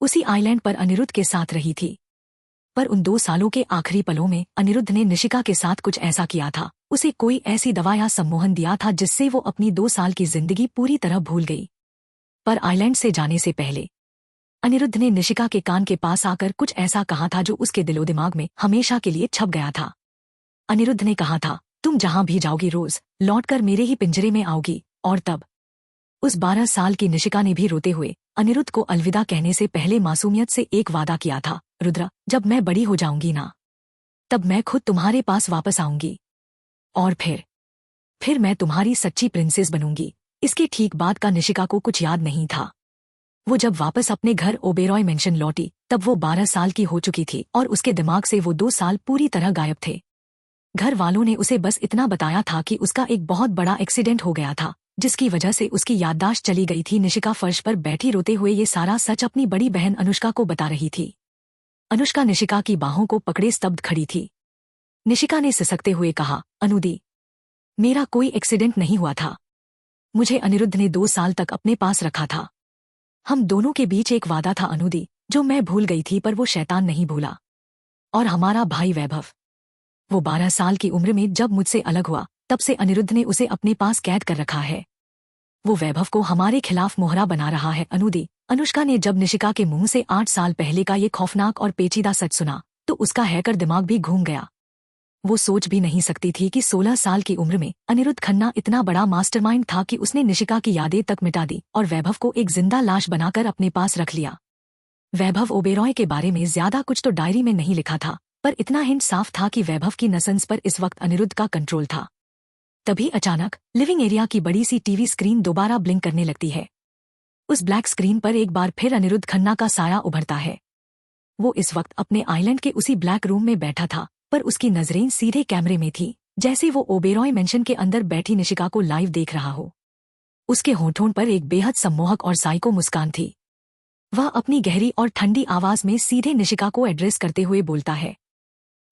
उसी आइलैंड पर अनिरुद्ध के साथ रही थी। पर उन 2 सालों के आखिरी पलों में अनिरुद्ध ने निशिका के साथ कुछ ऐसा किया था, उसे कोई ऐसी दवा या सम्मोहन दिया था जिससे वो अपनी 2 साल की जिंदगी पूरी तरह भूल गई। पर आइलैंड से जाने से पहले अनिरुद्ध ने निशिका के कान के पास आकर कुछ ऐसा कहा था जो उसके दिलो दिमाग में हमेशा के लिए छप गया था। अनिरुद्ध ने कहा था, तुम जहां भी जाओगी रोज लौटकर मेरे ही पिंजरे में आओगी। और तब उस 12 साल की निशिका ने भी रोते हुए अनिरुद्ध को अलविदा कहने से पहले मासूमियत से एक वादा किया था, रुद्र, जब मैं बड़ी हो जाऊंगी ना, तब मैं खुद तुम्हारे पास वापस आऊंगी और फिर मैं तुम्हारी सच्ची प्रिंसेस बनूंगी। इसके ठीक बाद का निशिका को कुछ याद नहीं था। वो जब वापस अपने घर ओबेरॉय मेंशन लौटी तब वो 12 साल की हो चुकी थी और उसके दिमाग से वो 2 साल पूरी तरह गायब थे। घर वालों ने उसे बस इतना बताया था कि उसका एक बहुत बड़ा एक्सीडेंट हो गया था जिसकी वजह से उसकी याददाश्त चली गई थी। निशिका फर्श पर बैठी रोते हुए ये सारा सच अपनी बड़ी बहन अनुष्का को बता रही थी। अनुष्का निशिका की बाहों को पकड़े स्तब्ध खड़ी थी। निशिका ने सिसकते हुए कहा, अनुदी, मेरा कोई एक्सीडेंट नहीं हुआ था। मुझे अनिरुद्ध ने 2 साल तक अपने पास रखा था। हम दोनों के बीच एक वादा था अनुदी, जो मैं भूल गई थी पर वो शैतान नहीं भूला। और हमारा भाई वैभव, वो 12 साल की उम्र में जब मुझसे अलग हुआ तब से अनिरुद्ध ने उसे अपने पास कैद कर रखा है। वो वैभव को हमारे खिलाफ मोहरा बना रहा है अनुदी। अनुष्का ने जब निशिका के मुंह से 8 साल पहले का ये खौफनाक और पेचीदा सच सुना तो उसका हैकर दिमाग भी घूम गया। वो सोच भी नहीं सकती थी कि 16 साल की उम्र में अनिरुद्ध खन्ना इतना बड़ा मास्टरमाइंड था कि उसने निशिका की यादें तक मिटा दी और वैभव को एक जिंदा लाश बनाकर अपने पास रख लिया। वैभव ओबेरॉय के बारे में ज्यादा कुछ तो डायरी में नहीं लिखा था, पर इतना हिंट साफ था कि वैभव की नसंस पर इस वक्त अनिरुद्ध का कंट्रोल था। तभी अचानक लिविंग एरिया की बड़ी सी टीवी स्क्रीन दोबारा ब्लिंक करने लगती है। उस ब्लैक स्क्रीन पर एक बार फिर अनिरुद्ध खन्ना का साया उभरता है। वो इस वक्त अपने आइलैंड के उसी ब्लैक रूम में बैठा था, पर उसकी नजरें सीधे कैमरे में थी, जैसे वो ओबेरॉय मेंशन के अंदर बैठी निशिका को लाइव देख रहा हो। उसके होठों पर एक बेहद सम्मोहक और साइको मुस्कान थी। वह अपनी गहरी और ठंडी आवाज में सीधे निशिका को एड्रेस करते हुए बोलता है।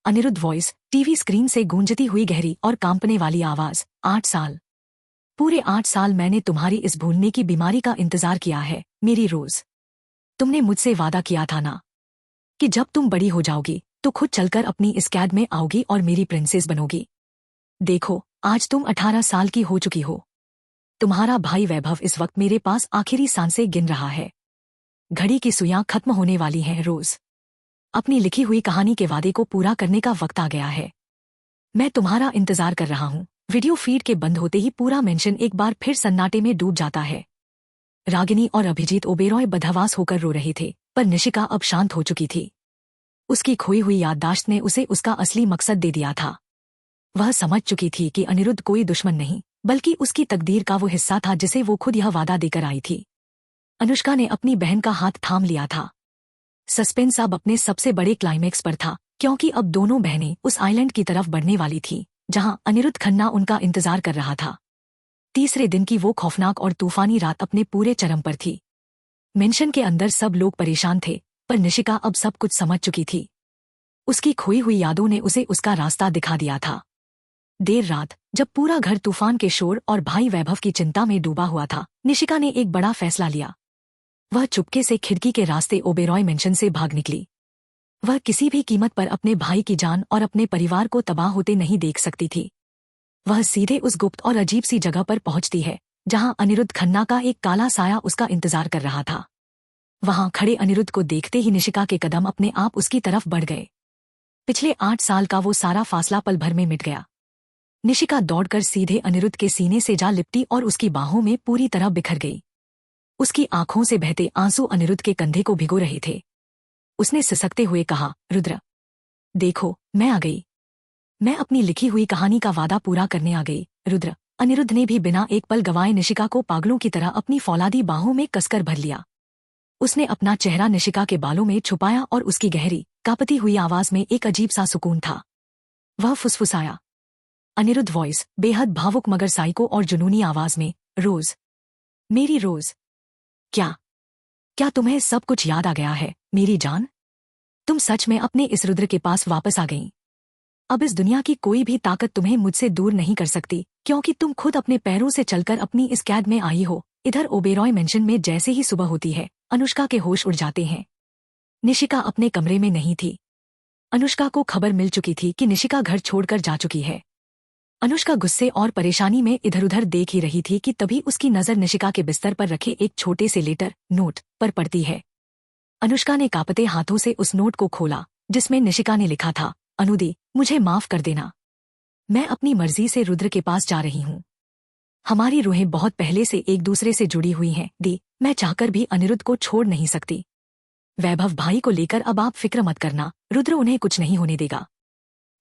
अनिरुद्ध वॉइस, टीवी स्क्रीन से गूंजती हुई गहरी और कांपने वाली आवाज, 8 साल, पूरे 8 साल मैंने तुम्हारी इस भूलने की बीमारी का इंतजार किया है मेरी रोज। तुमने मुझसे वादा किया था ना कि जब तुम बड़ी हो जाओगी तो खुद चलकर अपनी इस कैद में आओगी और मेरी प्रिंसेस बनोगी। देखो, आज तुम 18 साल की हो चुकी हो। तुम्हारा भाई वैभव इस वक्त मेरे पास आखिरी सांसें गिन रहा है। घड़ी की सुइयां खत्म होने वाली हैं रोज। अपनी लिखी हुई कहानी के वादे को पूरा करने का वक्त आ गया है। मैं तुम्हारा इंतजार कर रहा हूँ। वीडियो फीड के बंद होते ही पूरा मेंशन एक बार फिर सन्नाटे में डूब जाता है। रागिनी और अभिजीत ओबेरॉय बदहवास होकर रो रहे थे, पर निशिका अब शांत हो चुकी थी। उसकी खोई हुई याददाश्त ने उसे उसका असली मकसद दे दिया था। वह समझ चुकी थी कि अनिरुद्ध कोई दुश्मन नहीं, बल्कि उसकी तकदीर का वो हिस्सा था जिसे वो खुद यह वादा देकर आई थी। अनुष्का ने अपनी बहन का हाथ थाम लिया था। सस्पेंस अब अपने सबसे बड़े क्लाइमेक्स पर था, क्योंकि अब दोनों बहनें उस आइलैंड की तरफ बढ़ने वाली थीं, जहां अनिरुद्ध खन्ना उनका इंतजार कर रहा था। तीसरे दिन की वो खौफनाक और तूफानी रात अपने पूरे चरम पर थी। मेंशन के अंदर सब लोग परेशान थे, पर निशिका अब सब कुछ समझ चुकी थी। उसकी खोई हुई यादों ने उसे उसका रास्ता दिखा दिया था। देर रात, जब पूरा घर तूफान के शोर और भाई वैभव की चिंता में डूबा हुआ था, निशिका ने एक बड़ा फैसला लिया। वह चुपके से खिड़की के रास्ते ओबेरॉय मेंशन से भाग निकली। वह किसी भी कीमत पर अपने भाई की जान और अपने परिवार को तबाह होते नहीं देख सकती थी। वह सीधे उस गुप्त और अजीब सी जगह पर पहुंचती है जहां अनिरुद्ध खन्ना का एक काला साया उसका इंतजार कर रहा था। वहां खड़े अनिरुद्ध को देखते ही निशिका के कदम अपने आप उसकी तरफ बढ़ गए। पिछले 8 साल का वो सारा फासला पल भर में मिट गया। निशिका दौड़कर सीधे अनिरुद्ध के सीने से जा लिपटी और उसकी बाहों में पूरी तरह बिखर गई। उसकी आंखों से बहते आंसू अनिरुद्ध के कंधे को भिगो रहे थे। उसने सिसकते हुए कहा, रुद्र, देखो, मैं आ गई। मैं अपनी लिखी हुई कहानी का वादा पूरा करने आ गई, रुद्र। अनिरुद्ध ने भी बिना एक पल गवाए निशिका को पागलों की तरह अपनी फौलादी बाहों में कसकर भर लिया। उसने अपना चेहरा निशिका के बालों में छुपाया और उसकी गहरी, कांपती हुई आवाज में एक अजीब सा सुकून था। वह फुसफुसाया। अनिरुद्ध वॉइस, बेहद भावुक मगर साइको और जुनूनी आवाज में, रोज, मेरी रोज, क्या तुम्हें सब कुछ याद आ गया है मेरी जान? तुम सच में अपने इस रुद्र के पास वापस आ गईं। अब इस दुनिया की कोई भी ताकत तुम्हें मुझसे दूर नहीं कर सकती, क्योंकि तुम खुद अपने पैरों से चलकर अपनी इस कैद में आई हो। इधर ओबेरॉय मेंशन में जैसे ही सुबह होती है, अनुष्का के होश उड़ जाते हैं। निशिका अपने कमरे में नहीं थी। अनुष्का को खबर मिल चुकी थी कि निशिका घर छोड़कर जा चुकी है। अनुष्का गुस्से और परेशानी में इधर उधर देख ही रही थी कि तभी उसकी नजर निशिका के बिस्तर पर रखे एक छोटे से लेटर नोट पर पड़ती है। अनुष्का ने कांपते हाथों से उस नोट को खोला, जिसमें निशिका ने लिखा था, अनुदी, मुझे माफ कर देना। मैं अपनी मर्जी से रुद्र के पास जा रही हूँ। हमारी रूहें बहुत पहले से एक दूसरे से जुड़ी हुई हैं। दी, मैं चाहकर भी अनिरुद्ध को छोड़ नहीं सकती। वैभव भाई को लेकर अब आप फिक्र मत करना, रुद्र उन्हें कुछ नहीं होने देगा।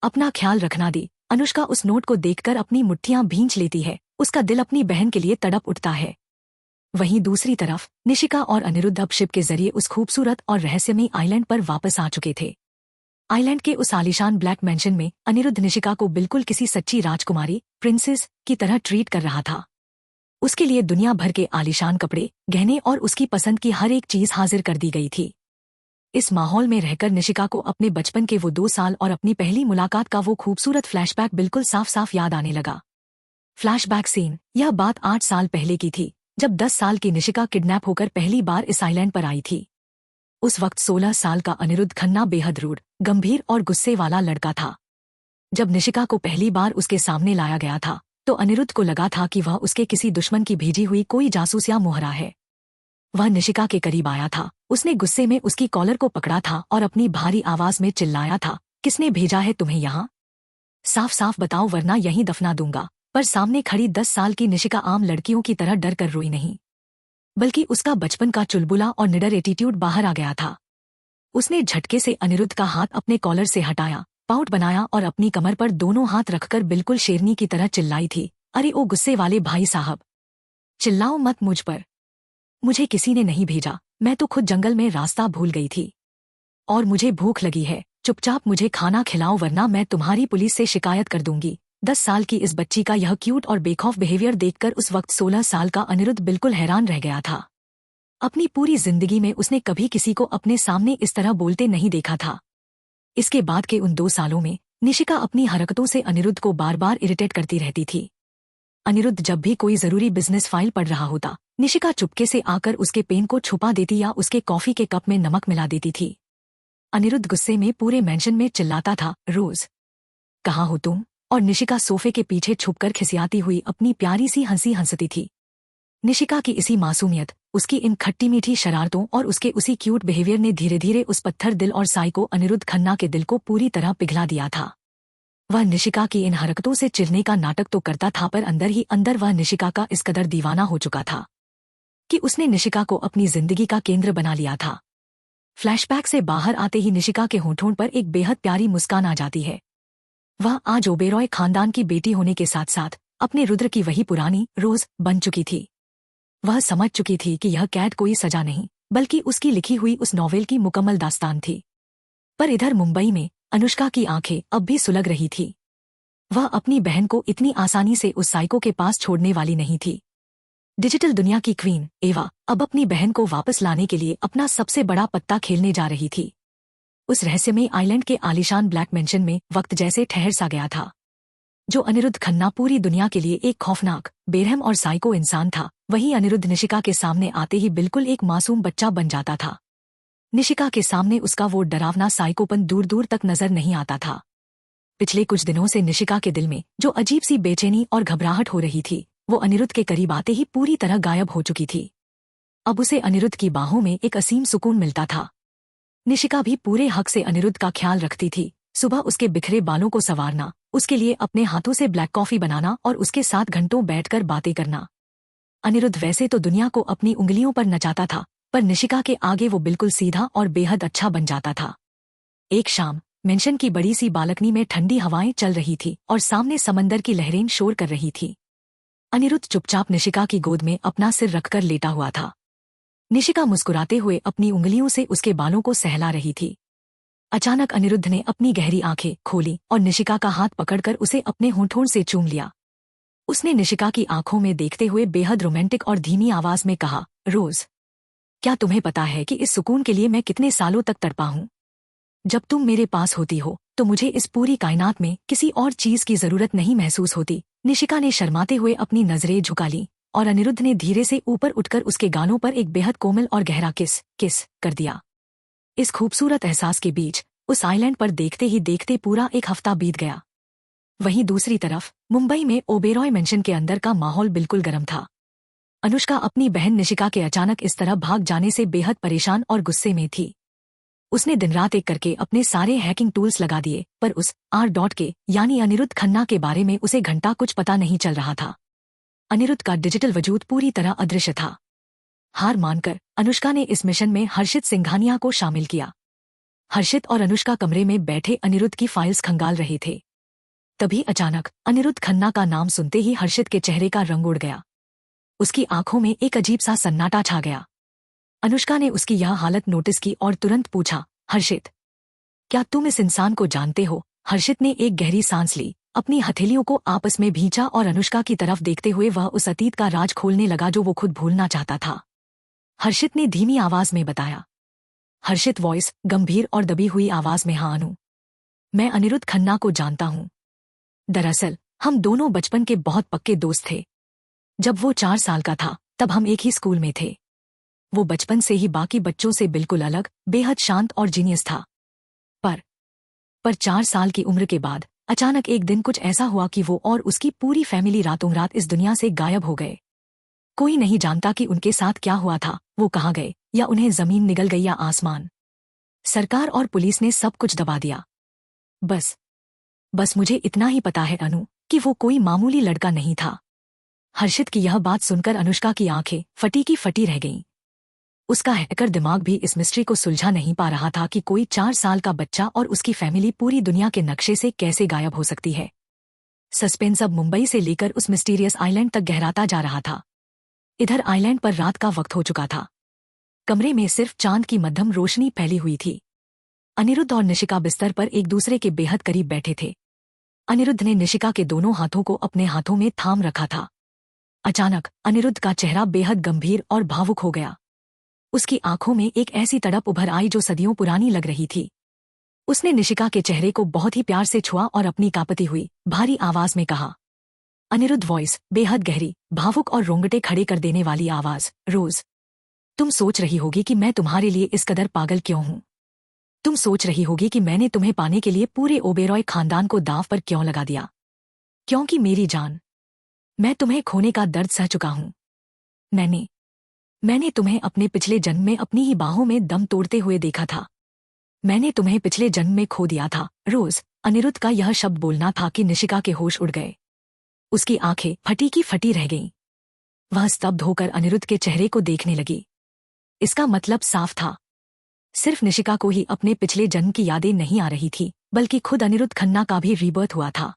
अपना ख्याल रखना दी। अनुष्का उस नोट को देखकर अपनी मुट्ठियां भींच लेती है। उसका दिल अपनी बहन के लिए तड़प उठता है। वहीं दूसरी तरफ निशिका और अनिरुद्ध अब शिप के जरिए उस खूबसूरत और रहस्यमयी आइलैंड पर वापस आ चुके थे। आइलैंड के उस आलीशान ब्लैक मैंशन में अनिरुद्ध निशिका को बिल्कुल किसी सच्ची राजकुमारी, प्रिंसेस की तरह ट्रीट कर रहा था। उसके लिए दुनिया भर के आलीशान कपड़े, गहने और उसकी पसंद की हर एक चीज हाजिर कर दी गई थी। इस माहौल में रहकर निशिका को अपने बचपन के वो 2 साल और अपनी पहली मुलाकात का वो खूबसूरत फ्लैशबैक बिल्कुल साफ साफ याद आने लगा। फ्लैशबैक सीन, यह बात 8 साल पहले की थी, जब 10 साल की निशिका किडनैप होकर पहली बार इस आइलैंड पर आई थी। उस वक्त 16 साल का अनिरुद्ध खन्ना बेहद रूड, गंभीर और गुस्से वाला लड़का था। जब निशिका को पहली बार उसके सामने लाया गया था, तो अनिरुद्ध को लगा था कि वह उसके किसी दुश्मन की भेजी हुई कोई जासूस या मोहरा है। वह निशिका के करीब आया था, उसने गुस्से में उसकी कॉलर को पकड़ा था और अपनी भारी आवाज में चिल्लाया था, किसने भेजा है तुम्हें यहाँ? साफ साफ बताओ वरना यहीं दफना दूंगा। पर सामने खड़ी 10 साल की निशिका आम लड़कियों की तरह डर कर रोई नहीं, बल्कि उसका बचपन का चुलबुला और निडर एटीट्यूड बाहर आ गया था। उसने झटके से अनिरुद्ध का हाथ अपने कॉलर से हटाया, पाउट बनाया और अपनी कमर पर दोनों हाथ रखकर बिल्कुल शेरनी की तरह चिल्लाई थी, अरे ओ गुस्से वाले भाई साहब, चिल्लाओ मत मुझ पर। मुझे किसी ने नहीं भेजा, मैं तो खुद जंगल में रास्ता भूल गई थी। और मुझे भूख लगी है, चुपचाप मुझे खाना खिलाओ वरना मैं तुम्हारी पुलिस से शिकायत कर दूंगी। 10 साल की इस बच्ची का यह क्यूट और बेखौफ बिहेवियर देखकर उस वक्त 16 साल का अनिरुद्ध बिल्कुल हैरान रह गया था। अपनी पूरी जिंदगी में उसने कभी किसी को अपने सामने इस तरह बोलते नहीं देखा था। इसके बाद के उन 2 सालों में निशिका अपनी हरकतों से अनिरुद्ध को बार बार इरिटेट करती रहती थी। अनिरुद्ध जब भी कोई जरूरी बिजनेस फाइल पढ़ रहा होता, निशिका चुपके से आकर उसके पेन को छुपा देती या उसके कॉफी के कप में नमक मिला देती थी। अनिरुद्ध गुस्से में पूरे मेंशन में चिल्लाता था, रोज कहाँ हो तुम? और निशिका सोफे के पीछे छुपकर खिसियाती हुई अपनी प्यारी सी हंसी हंसती थी। निशिका की इसी मासूमियत, उसकी इन खट्टी मीठी शरारतों और उसके उसी क्यूट बिहेवियर ने धीरे धीरे उस पत्थर दिल और साइको अनिरुद्ध खन्ना के दिल को पूरी तरह पिघला दिया था। वह निशिका की इन हरकतों से चिढ़ने का नाटक तो करता था, पर अंदर ही अंदर वह निशिका का इस कदर दीवाना हो चुका था कि उसने निशिका को अपनी जिंदगी का केंद्र बना लिया था। फ्लैशबैक से बाहर आते ही निशिका के होठों पर एक बेहद प्यारी मुस्कान आ जाती है। वह आज ओबेरॉय खानदान की बेटी होने के साथ साथ अपने रुद्र की वही पुरानी रोज बन चुकी थी। वह समझ चुकी थी कि यह कैद कोई सजा नहीं, बल्कि उसकी लिखी हुई उस नॉवेल की मुकम्मल दास्तान थी। पर इधर मुंबई में अनुष्का की आंखें अब भी सुलग रही थी। वह अपनी बहन को इतनी आसानी से उस साइको के पास छोड़ने वाली नहीं थी। डिजिटल दुनिया की क्वीन एवा अब अपनी बहन को वापस लाने के लिए अपना सबसे बड़ा पत्ता खेलने जा रही थी। उस रहस्यमय आइलैंड के आलीशान ब्लैक मेंशन में वक्त जैसे ठहर सा गया था। जो अनिरुद्ध खन्ना पूरी दुनिया के लिए एक खौफनाक, बेरहम और साइको इंसान था, वहीं अनिरुद्ध निशिका के सामने आते ही बिल्कुल एक मासूम बच्चा बन जाता था। निशिका के सामने उसका वो डरावना साइकोपन दूर दूर तक नजर नहीं आता था। पिछले कुछ दिनों से निशिका के दिल में जो अजीब सी बेचैनी और घबराहट हो रही थी, वो अनिरुद्ध के करीब आते ही पूरी तरह गायब हो चुकी थी। अब उसे अनिरुद्ध की बाहों में एक असीम सुकून मिलता था। निशिका भी पूरे हक से अनिरुद्ध का ख्याल रखती थी। सुबह उसके बिखरे बालों को संवारना, उसके लिए अपने हाथों से ब्लैक कॉफी बनाना और उसके साथ घंटों बैठकर बातें करना। अनिरुद्ध वैसे तो दुनिया को अपनी उंगलियों पर नचाता था, पर निशिका के आगे वो बिल्कुल सीधा और बेहद अच्छा बन जाता था। एक शाम मेंशन की बड़ी सी बालकनी में ठंडी हवाएं चल रही थी और सामने समंदर की लहरें शोर कर रही थी। अनिरुद्ध चुपचाप निशिका की गोद में अपना सिर रखकर लेटा हुआ था। निशिका मुस्कुराते हुए अपनी उंगलियों से उसके बालों को सहला रही थी। अचानक अनिरुद्ध ने अपनी गहरी आंखें खोली और निशिका का हाथ पकड़कर उसे अपने होठों से चूम लिया। उसने निशिका की आंखों में देखते हुए बेहद रोमांटिक और धीमी आवाज में कहा, रोज, क्या तुम्हें पता है कि इस सुकून के लिए मैं कितने सालों तक तड़पा हूं? जब तुम मेरे पास होती हो तो मुझे इस पूरी कायनात में किसी और चीज की जरूरत नहीं महसूस होती। निशिका ने शर्माते हुए अपनी नजरें झुका ली और अनिरुद्ध ने धीरे से ऊपर उठकर उसके गालों पर एक बेहद कोमल और गहरा किस कर दिया। इस खूबसूरत एहसास के बीच उस आइलैंड पर देखते ही देखते पूरा एक हफ्ता बीत गया। वहीं दूसरी तरफ मुंबई में ओबेरॉय मेंशन के अंदर का माहौल बिल्कुल गर्म था। अनुष्का अपनी बहन निशिका के अचानक इस तरह भाग जाने से बेहद परेशान और गुस्से में थी। उसने दिन रात एक करके अपने सारे हैकिंग टूल्स लगा दिए, पर उस R.K यानी अनिरुद्ध खन्ना के बारे में उसे घंटा कुछ पता नहीं चल रहा था। अनिरुद्ध का डिजिटल वजूद पूरी तरह अदृश्य था। हार मानकर अनुष्का ने इस मिशन में हर्षित सिंघानिया को शामिल किया। हर्षित और अनुष्का कमरे में बैठे अनिरुद्ध की फाइल्स खंगाल रहे थे। तभी अचानक अनिरुद्ध खन्ना का नाम सुनते ही हर्षित के चेहरे का रंग उड़ गया। उसकी आंखों में एक अजीब सा सन्नाटा छा गया। अनुष्का ने उसकी यह हालत नोटिस की और तुरंत पूछा, हर्षित, क्या तुम इस इंसान को जानते हो? हर्षित ने एक गहरी सांस ली, अपनी हथेलियों को आपस में भींचा और अनुष्का की तरफ देखते हुए वह उस अतीत का राज खोलने लगा जो वो खुद भूलना चाहता था। हर्षित ने धीमी आवाज में बताया। हर्षित वॉइस गंभीर और दबी हुई आवाज में, हाँ अनु, मैं अनिरुद्ध खन्ना को जानता हूँ। दरअसल हम दोनों बचपन के बहुत पक्के दोस्त थे। जब वो 4 साल का था तब हम एक ही स्कूल में थे। वो बचपन से ही बाकी बच्चों से बिल्कुल अलग, बेहद शांत और जीनियस था। पर 4 साल की उम्र के बाद अचानक एक दिन कुछ ऐसा हुआ कि वो और उसकी पूरी फैमिली रातों रात इस दुनिया से गायब हो गए। कोई नहीं जानता कि उनके साथ क्या हुआ था, वो कहाँ गए, या उन्हें जमीन निगल गई या आसमान। सरकार और पुलिस ने सब कुछ दबा दिया। बस मुझे इतना ही पता है अनु कि वो कोई मामूली लड़का नहीं था। हर्षित की यह बात सुनकर अनुष्का की आंखें फटी की फटी रह गईं। उसका हैकर दिमाग भी इस मिस्ट्री को सुलझा नहीं पा रहा था कि कोई 4 साल का बच्चा और उसकी फैमिली पूरी दुनिया के नक्शे से कैसे गायब हो सकती है। सस्पेंस अब मुंबई से लेकर उस मिस्टीरियस आइलैंड तक गहराता जा रहा था। इधर आइलैंड पर रात का वक्त हो चुका था। कमरे में सिर्फ चांद की मध्यम रोशनी फैली हुई थी। अनिरुद्ध और निशिका बिस्तर पर एक दूसरे के बेहद करीब बैठे थे। अनिरुद्ध ने निशिका के दोनों हाथों को अपने हाथों में थाम रखा था। अचानक अनिरुद्ध का चेहरा बेहद गंभीर और भावुक हो गया। उसकी आंखों में एक ऐसी तड़प उभर आई जो सदियों पुरानी लग रही थी। उसने निशिका के चेहरे को बहुत ही प्यार से छुआ और अपनी कांपती हुई भारी आवाज में कहा, अनिरुद्ध वॉइस बेहद गहरी, भावुक और रोंगटे खड़े कर देने वाली आवाज, रोज, तुम सोच रही होगी कि मैं तुम्हारे लिए इस कदर पागल क्यों हूं। तुम सोच रही होगी कि मैंने तुम्हें पाने के लिए पूरे ओबेरॉय खानदान को दांव पर क्यों लगा दिया। क्योंकि मेरी जान, मैं तुम्हें खोने का दर्द सह चुका हूं। मैंने तुम्हें अपने पिछले जन्म में अपनी ही बाहों में दम तोड़ते हुए देखा था। मैंने तुम्हें पिछले जन्म में खो दिया था। रोज, अनिरुद्ध का यह शब्द बोलना था कि निशिका के होश उड़ गए। उसकी आंखें फटी की फटी रह गईं। वह स्तब्ध होकर अनिरुद्ध के चेहरे को देखने लगी। इसका मतलब साफ था। सिर्फ निशिका को ही अपने पिछले जन्म की यादें नहीं आ रही थी, बल्कि खुद अनिरुद्ध खन्ना का भी रीबर्थ हुआ था।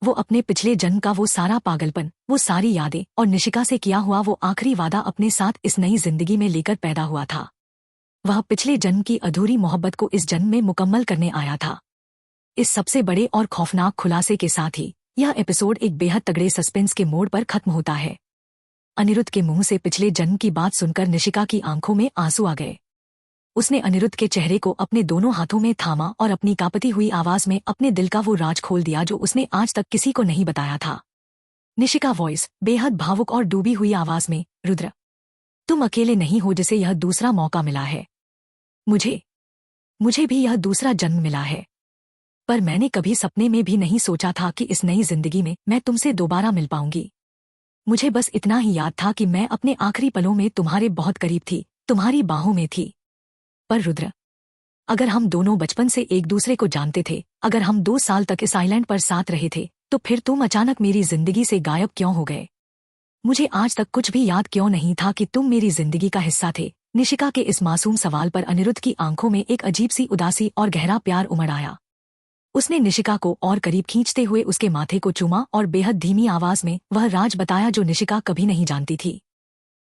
वो अपने पिछले जन्म का वो सारा पागलपन, वो सारी यादें और निशिका से किया हुआ वो आखिरी वादा अपने साथ इस नई जिंदगी में लेकर पैदा हुआ था। वह पिछले जन्म की अधूरी मोहब्बत को इस जन्म में मुकम्मल करने आया था। इस सबसे बड़े और खौफनाक खुलासे के साथ ही यह एपिसोड एक बेहद तगड़े सस्पेंस के मोड़ पर खत्म होता है। अनिरुद्ध के मुंह से पिछले जन्म की बात सुनकर निशिका की आंखों में आंसू आ गए। उसने अनिरुद्ध के चेहरे को अपने दोनों हाथों में थामा और अपनी कांपती हुई आवाज में अपने दिल का वो राज खोल दिया जो उसने आज तक किसी को नहीं बताया था। निशिका वॉइस बेहद भावुक और डूबी हुई आवाज में, रुद्र, तुम अकेले नहीं हो जिसे यह दूसरा मौका मिला है। मुझे भी यह दूसरा जन्म मिला है। पर मैंने कभी सपने में भी नहीं सोचा था कि इस नई जिंदगी में मैं तुमसे दोबारा मिल पाऊंगी। मुझे बस इतना ही याद था कि मैं अपने आखिरी पलों में तुम्हारे बहुत करीब थी, तुम्हारी बाहों में थी। पर रुद्र, अगर हम दोनों बचपन से एक दूसरे को जानते थे, अगर हम 2 साल तक इस आइलैंड पर साथ रहे थे, तो फिर तुम अचानक मेरी जिंदगी से गायब क्यों हो गए? मुझे आज तक कुछ भी याद क्यों नहीं था कि तुम मेरी जिंदगी का हिस्सा थे? निशिका के इस मासूम सवाल पर अनिरुद्ध की आंखों में एक अजीब सी उदासी और गहरा प्यार उमड़ आया। उसने निशिका को और करीब खींचते हुए उसके माथे को चूमा और बेहद धीमी आवाज में वह राज बताया जो निशिका कभी नहीं जानती थी।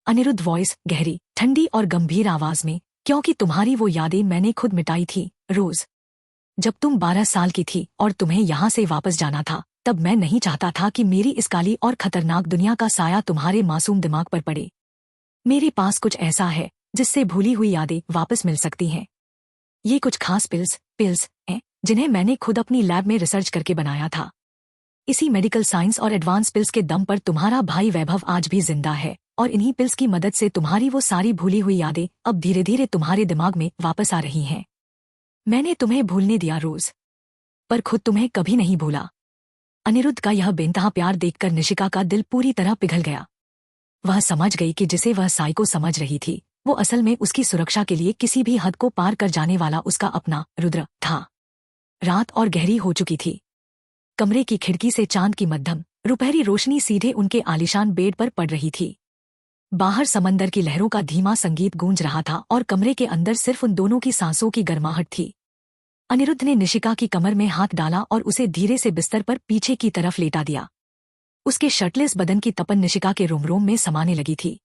अनिरुद्ध वॉइस गहरी, ठंडी और गंभीर आवाज में, क्योंकि तुम्हारी वो यादें मैंने खुद मिटाई थी। रोज, जब तुम 12 साल की थी और तुम्हें यहाँ से वापस जाना था, तब मैं नहीं चाहता था कि मेरी इस काली और खतरनाक दुनिया का साया तुम्हारे मासूम दिमाग पर पड़े। मेरे पास कुछ ऐसा है जिससे भूली हुई यादें वापस मिल सकती हैं। ये कुछ खास पिल्स हैं जिन्हें मैंने खुद अपनी लैब में रिसर्च करके बनाया था। इसी मेडिकल साइंस और एडवांस पिल्स के दम पर तुम्हारा भाई वैभव आज भी जिंदा है। और इन्हीं पिल्स की मदद से तुम्हारी वो सारी भूली हुई यादें अब धीरे धीरे तुम्हारे दिमाग में वापस आ रही हैं। मैंने तुम्हें भूलने दिया रोज, पर खुद तुम्हें कभी नहीं भूला। अनिरुद्ध का यह बेनतहा प्यार देखकर निशिका का दिल पूरी तरह पिघल गया। वह समझ गई कि जिसे वह साइको समझ रही थी वो असल में उसकी सुरक्षा के लिए किसी भी हद को पार कर जाने वाला उसका अपना रुद्र था। रात और गहरी हो चुकी थी। कमरे की खिड़की से चांद की मध्यम रुपहरी रोशनी सीधे उनके आलीशान बेड पर पड़ रही थी। बाहर समंदर की लहरों का धीमा संगीत गूंज रहा था और कमरे के अंदर सिर्फ उन दोनों की सांसों की गर्माहट थी। अनिरुद्ध ने निशिका की कमर में हाथ डाला और उसे धीरे से बिस्तर पर पीछे की तरफ लेटा दिया। उसके शर्टलेस बदन की तपन निशिका के रोम रोम में समाने लगी थी।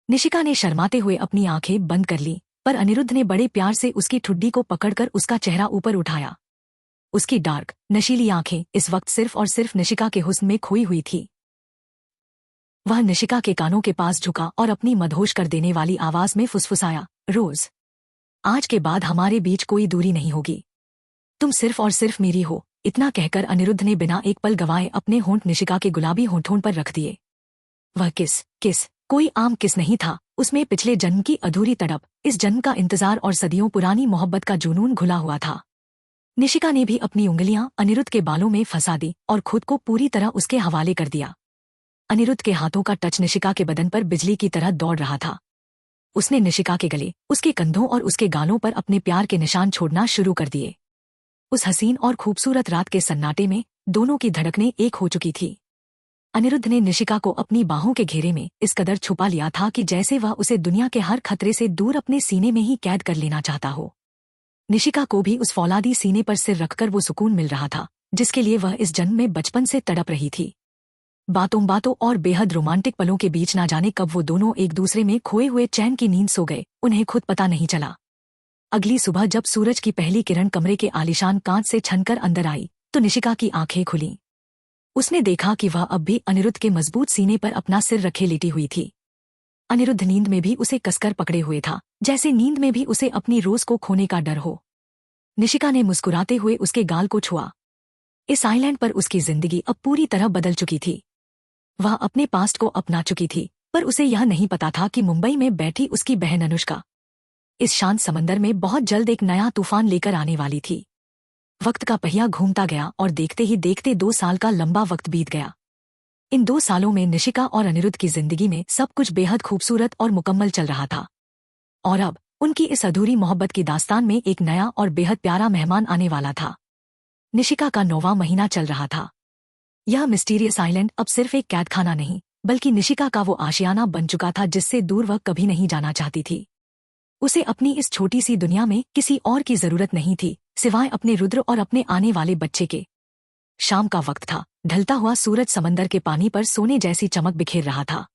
निशिका ने शर्माते हुए अपनी आंखें बंद कर ली, पर अनिरुद्ध ने बड़े प्यार से उसकी ठुड्डी को पकड़कर उसका चेहरा ऊपर उठाया। उसकी डार्क नशीली आंखें इस वक्त सिर्फ और सिर्फ निशिका के हुस्न में खोई हुई थी। वह निशिका के कानों के पास झुका और अपनी मदहोश कर देने वाली आवाज में फुसफुसाया, रोज, आज के बाद हमारे बीच कोई दूरी नहीं होगी। तुम सिर्फ और सिर्फ मेरी हो। इतना कहकर अनिरुद्ध ने बिना एक पल गवाए अपने होंठ निशिका के गुलाबी होंठों पर रख दिए। वह किस कोई आम किस नहीं था, उसमें पिछले जन्म की अधूरी तड़प, इस जन्म का इंतजार और सदियों पुरानी मोहब्बत का जुनून घुला हुआ था। निशिका ने भी अपनी उंगलियां अनिरुद्ध के बालों में फंसा दी और खुद को पूरी तरह उसके हवाले कर दिया। अनिरुद्ध के हाथों का टच निशिका के बदन पर बिजली की तरह दौड़ रहा था। उसने निशिका के गले, उसके कंधों और उसके गालों पर अपने प्यार के निशान छोड़ना शुरू कर दिए। उस हसीन और खूबसूरत रात के सन्नाटे में दोनों की धड़कनें एक हो चुकी थी। अनिरुद्ध ने निशिका को अपनी बाहों के घेरे में इस कदर छुपा लिया था कि जैसे वह उसे दुनिया के हर खतरे से दूर अपने सीने में ही कैद कर लेना चाहता हो। निशिका को भी उस फौलादी सीने पर सिर रखकर वो सुकून मिल रहा था जिसके लिए वह इस जन्म में बचपन से तड़प रही थी। बातों और बेहद रोमांटिक पलों के बीच ना जाने कब वो दोनों एक दूसरे में खोए हुए चैन की नींद सो गए, उन्हें खुद पता नहीं चला। अगली सुबह जब सूरज की पहली किरण कमरे के आलीशान कांच से छनकर अंदर आई तो निशिका की आंखें खुलीं। उसने देखा कि वह अब भी अनिरुद्ध के मजबूत सीने पर अपना सिर रखे लेटी हुई थी। अनिरुद्ध नींद में भी उसे कसकर पकड़े हुए था, जैसे नींद में भी उसे अपनी रोज को खोने का डर हो। निशिका ने मुस्कुराते हुए उसके गाल को छुआ। इस आइलैंड पर उसकी जिंदगी अब पूरी तरह बदल चुकी थी। वह अपने पास्ट को अपना चुकी थी, पर उसे यह नहीं पता था कि मुंबई में बैठी उसकी बहन अनुष्का इस शांत समंदर में बहुत जल्द एक नया तूफान लेकर आने वाली थी। वक्त का पहिया घूमता गया और देखते ही देखते 2 साल का लंबा वक्त बीत गया। इन 2 सालों में निशिका और अनिरुद्ध की जिंदगी में सब कुछ बेहद खूबसूरत और मुकम्मल चल रहा था। और अब उनकी इस अधूरी मोहब्बत की दास्तान में एक नया और बेहद प्यारा मेहमान आने वाला था। निशिका का 9वां महीना चल रहा था। यह मिस्टीरियस आइलैंड अब सिर्फ एक कैदखाना नहीं, बल्कि निशिका का वो आशियाना बन चुका था जिससे दूर वह कभी नहीं जाना चाहती थी। उसे अपनी इस छोटी सी दुनिया में किसी और की जरूरत नहीं थी सिवाय अपने रुद्र और अपने आने वाले बच्चे के। शाम का वक्त था। ढलता हुआ सूरज समंदर के पानी पर सोने जैसी चमक बिखेर रहा था।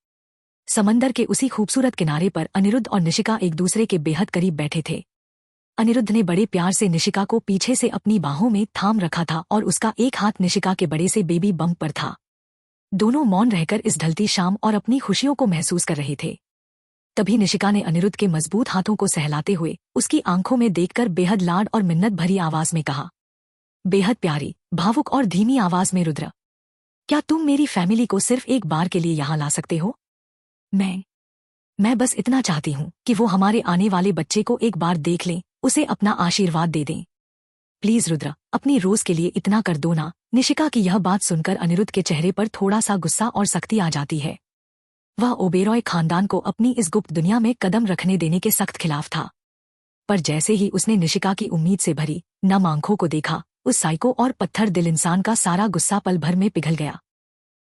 समंदर के उसी खूबसूरत किनारे पर अनिरुद्ध और निशिका एक दूसरे के बेहद करीब बैठे थे। अनिरुद्ध ने बड़े प्यार से निशिका को पीछे से अपनी बाहों में थाम रखा था और उसका एक हाथ निशिका के बड़े से बेबी बम्प पर था। दोनों मौन रहकर इस ढलती शाम और अपनी खुशियों को महसूस कर रहे थे। तभी निशिका ने अनिरुद्ध के मजबूत हाथों को सहलाते हुए उसकी आंखों में देखकर बेहद लाड और मिन्नत भरी आवाज में कहा, बेहद प्यारी, भावुक और धीमी आवाज में, रुद्र, क्या तुम मेरी फैमिली को सिर्फ एक बार के लिए यहाँ ला सकते हो? मैं बस इतना चाहती हूँ कि वो हमारे आने वाले बच्चे को एक बार देख लें, उसे अपना आशीर्वाद दे दें। प्लीज रुद्र, अपनी रोज के लिए इतना कर दो ना। निशिका की यह बात सुनकर अनिरुद्ध के चेहरे पर थोड़ा सा गुस्सा और सख्ती आ जाती है। वह ओबेरॉय खानदान को अपनी इस गुप्त दुनिया में कदम रखने देने के सख्त खिलाफ था। पर जैसे ही उसने निशिका की उम्मीद से भरी नम आंखों को देखा, उस साइको और पत्थर दिल इंसान का सारा गुस्सा पल भर में पिघल गया।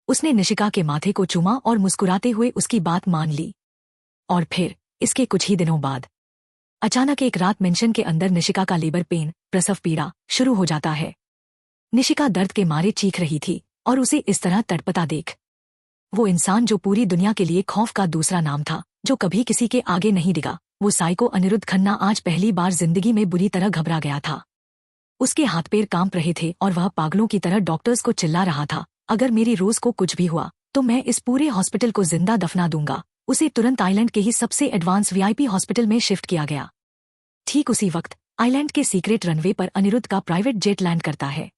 उसने निशिका के माथे को चूमा और मुस्कुराते हुए उसकी बात मान ली। और फिर इसके कुछ ही दिनों बाद अचानक एक रात मेंशन के अंदर निशिका का लेबर पेन, प्रसव पीड़ा शुरू हो जाता है। निशिका दर्द के मारे चीख रही थी और उसे इस तरह तड़पता देख वो इंसान जो पूरी दुनिया के लिए खौफ का दूसरा नाम था, जो कभी किसी के आगे नहीं डिगा, वो साइको अनिरुद्ध खन्ना आज पहली बार जिंदगी में बुरी तरह घबरा गया था। उसके हाथ पैर कांप रहे थे और वह पागलों की तरह डॉक्टर्स को चिल्ला रहा था, अगर मेरी रोज को कुछ भी हुआ तो मैं इस पूरे हॉस्पिटल को जिंदा दफना दूंगा। उसे तुरंत आइलैंड के ही सबसे एडवांस वीआईपी हॉस्पिटल में शिफ्ट किया गया। ठीक उसी वक्त आइलैंड के सीक्रेट रनवे पर अनिरुद्ध का प्राइवेट जेट लैंड करता है।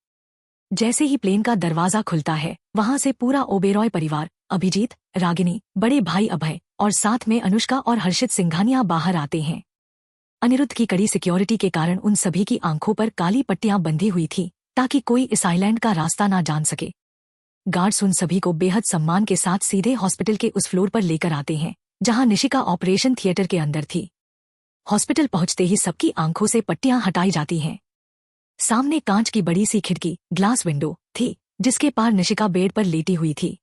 जैसे ही प्लेन का दरवाजा खुलता है, वहां से पूरा ओबेरॉय परिवार अभिजीत, रागिनी, बड़े भाई अभय और साथ में अनुष्का और हर्षित सिंघानिया बाहर आते हैं। अनिरुद्ध की कड़ी सिक्योरिटी के कारण उन सभी की आंखों पर काली पट्टियां बंधी हुई थी ताकि कोई इस आइलैंड का रास्ता ना जान सके। गार्ड्स उन सभी को बेहद सम्मान के साथ सीधे हॉस्पिटल के उस फ्लोर पर लेकर आते हैं जहां निशिका ऑपरेशन थिएटर के अंदर थी। हॉस्पिटल पहुंचते ही सबकी आंखों से पट्टियां हटाई जाती हैं। सामने कांच की बड़ी सी खिड़की, ग्लास विंडो थी जिसके पार निशिका बेड पर लेटी हुई थी।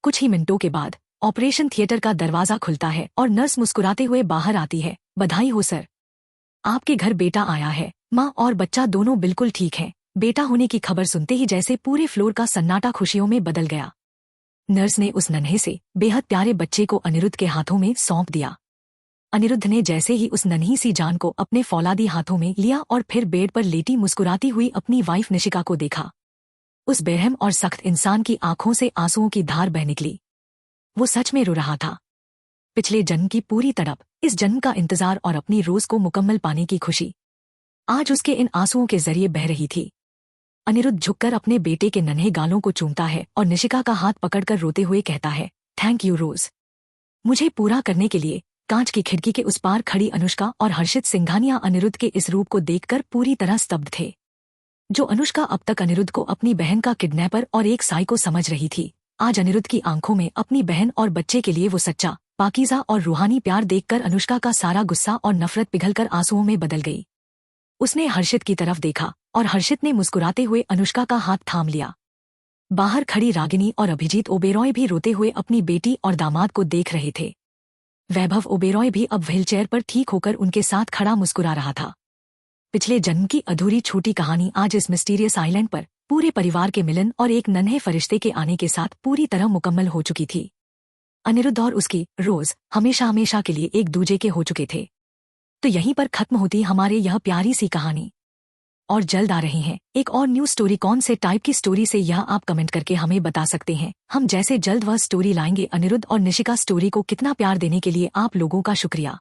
कुछ ही मिनटों के बाद ऑपरेशन थिएटर का दरवाजा खुलता है और नर्स मुस्कुराते हुए बाहर आती है। बधाई हो सर, आपके घर बेटा आया है। माँ और बच्चा दोनों बिल्कुल ठीक हैं। बेटा होने की खबर सुनते ही जैसे पूरे फ्लोर का सन्नाटा खुशियों में बदल गया। नर्स ने उस नन्हे से बेहद प्यारे बच्चे को अनिरुद्ध के हाथों में सौंप दिया। अनिरुद्ध ने जैसे ही उस नन्ही सी जान को अपने फौलादी हाथों में लिया और फिर बेड पर लेटी मुस्कुराती हुई अपनी वाइफ निशिका को देखा। उस बेरहम और सख्त इंसान की आंखों से आंसुओं की धार बह निकली। वो सच में रो रहा था। पिछले जन्म की पूरी तड़प, इस जन्म का इंतजार और अपनी रोज को मुकम्मल पाने की खुशी आज उसके इन आंसुओं के जरिए बह रही थी। अनिरुद्ध झुककर अपने बेटे के नन्हे गालों को चूमता है और निशिका का हाथ पकड़कर रोते हुए कहता है, थैंक यू रोज, मुझे पूरा करने के लिए। कांच की खिड़की के उस पार खड़ी अनुष्का और हर्षित सिंघानिया अनिरुद्ध के इस रूप को देखकर पूरी तरह स्तब्ध थे। जो अनुष्का अब तक अनिरुद्ध को अपनी बहन का किडनैपर और एक साइको समझ रही थी, आज अनिरुद्ध की आंखों में अपनी बहन और बच्चे के लिए वो सच्चा, पाकीज़ा और रूहानी प्यार देखकर अनुष्का का सारा गुस्सा और नफरत पिघलकर आंसुओं में बदल गई। उसने हर्षित की तरफ देखा और हर्षित ने मुस्कुराते हुए अनुष्का का हाथ थाम लिया। बाहर खड़ी रागिनी और अभिजीत ओबेरॉय भी रोते हुए अपनी बेटी और दामाद को देख रहे थे। वैभव ओबेरॉय भी अब व्हीलचेयर पर ठीक होकर उनके साथ खड़ा मुस्कुरा रहा था। पिछले जन्म की अधूरी छूटी कहानी आज इस मिस्टीरियस आइलैंड पर पूरे परिवार के मिलन और एक नन्हे फरिश्ते के आने के साथ पूरी तरह मुकम्मल हो चुकी थी। अनिरुद्ध और उसकी रोज हमेशा हमेशा के लिए एक दूजे के हो चुके थे। तो यहीं पर खत्म होती हमारे यह प्यारी सी कहानी। और जल्द आ रही हैं एक और न्यू स्टोरी। कौन से टाइप की स्टोरी से यह आप कमेंट करके हमें बता सकते हैं। हम जैसे जल्द वह स्टोरी लाएंगे। अनिरुद्ध और निशिका स्टोरी को कितना प्यार देने के लिए आप लोगों का शुक्रिया।